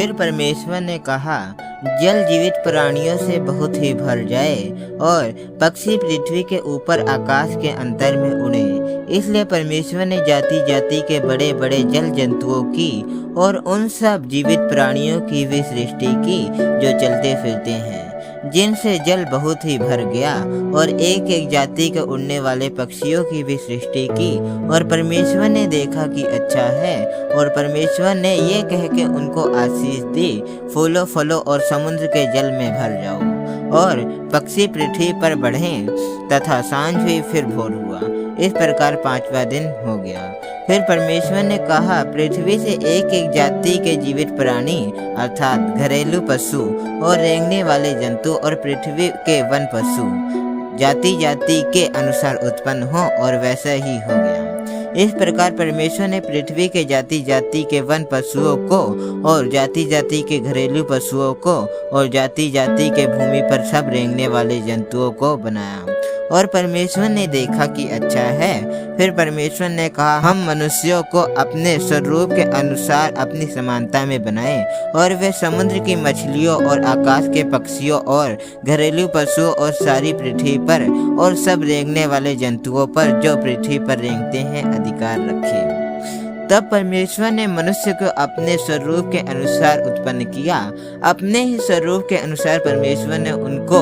फिर परमेश्वर ने कहा, जल जीवित प्राणियों से बहुत ही भर जाए और पक्षी पृथ्वी के ऊपर आकाश के अंतर में उड़े। इसलिए परमेश्वर ने जाति जाति के बड़े बड़े जल जंतुओं की और उन सब जीवित प्राणियों की भी सृष्टि की जो चलते फिरते हैं, जिनसे जल बहुत ही भर गया, और एक एक जाति के उड़ने वाले पक्षियों की भी सृष्टि की। और परमेश्वर ने देखा कि अच्छा है, और परमेश्वर ने ये कह के उनको आशीष दी, फूलों फलों और समुद्र के जल में भर जाओ और पक्षी पृथ्वी पर बढ़ें। तथा सांझ हुई फिर भोर हुआ। इस प्रकार 5वां दिन हो गया। फिर परमेश्वर ने कहा, पृथ्वी से एक एक जाति के जीवित प्राणी अर्थात घरेलू पशु और रेंगने वाले जंतु और पृथ्वी के वन पशु जाति जाति के अनुसार उत्पन्न हो, और वैसा ही हो गया। इस प्रकार परमेश्वर ने पृथ्वी के जाति जाति के वन पशुओं को और जाति जाति के घरेलू पशुओं को और जाति जाति के भूमि पर सब रेंगने वाले जंतुओं को बनाया। और परमेश्वर ने देखा कि अच्छा है। फिर परमेश्वर ने कहा, हम मनुष्यों को अपने स्वरूप के अनुसार अपनी समानता में बनाएं, और वे समुद्र की मछलियों और आकाश के पक्षियों और घरेलू पशुओं और सारी पृथ्वी पर और सब रेंगने वाले जंतुओं पर जो पृथ्वी पर रेंगते हैं अधिकार रखें। तब परमेश्वर ने मनुष्य को अपने स्वरूप के अनुसार उत्पन्न किया। अपने ही स्वरूप के अनुसार परमेश्वर ने उनको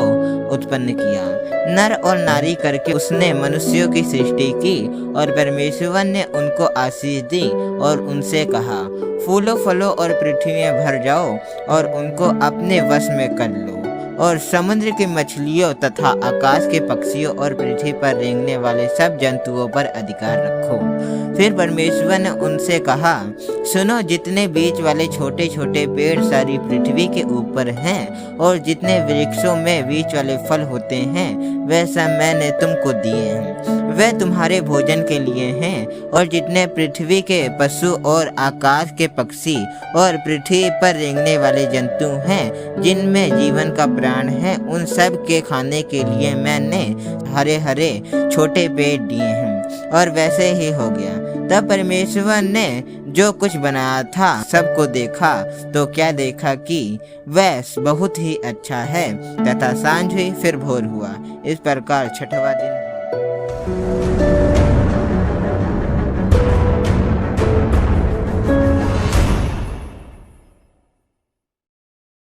उत्पन्न किया, नर और नारी करके उसने मनुष्यों की सृष्टि की। और परमेश्वर ने उनको आशीष दी और उनसे कहा, फूलों फलों और पृथ्वी में भर जाओ और उनको अपने वश में कर लो, और समुद्र की मछलियों तथा आकाश के पक्षियों और पृथ्वी पर रेंगने वाले सब जंतुओं पर अधिकार रखो। फिर परमेश्वर ने उनसे कहा, सुनो, जितने बीज वाले छोटे छोटे पेड़ सारी पृथ्वी के ऊपर हैं, और जितने वृक्षों में बीज वाले फल होते हैं, वह सब मैंने तुमको दिए हैं, वे तुम्हारे भोजन के लिए हैं। और जितने पृथ्वी के पशु और आकाश के पक्षी और पृथ्वी पर रेंगने वाले जंतु हैं, जिनमें जीवन का प्राण है, उन सब के खाने के लिए मैंने हरे हरे छोटे पेड़ दिए हैं। और वैसे ही हो गया। तब परमेश्वर ने जो कुछ बनाया था सबको देखा, तो क्या देखा कि वह बहुत ही अच्छा है। तथा सांझ हुई फिर भोर हुआ। इस प्रकार 6वां दिन।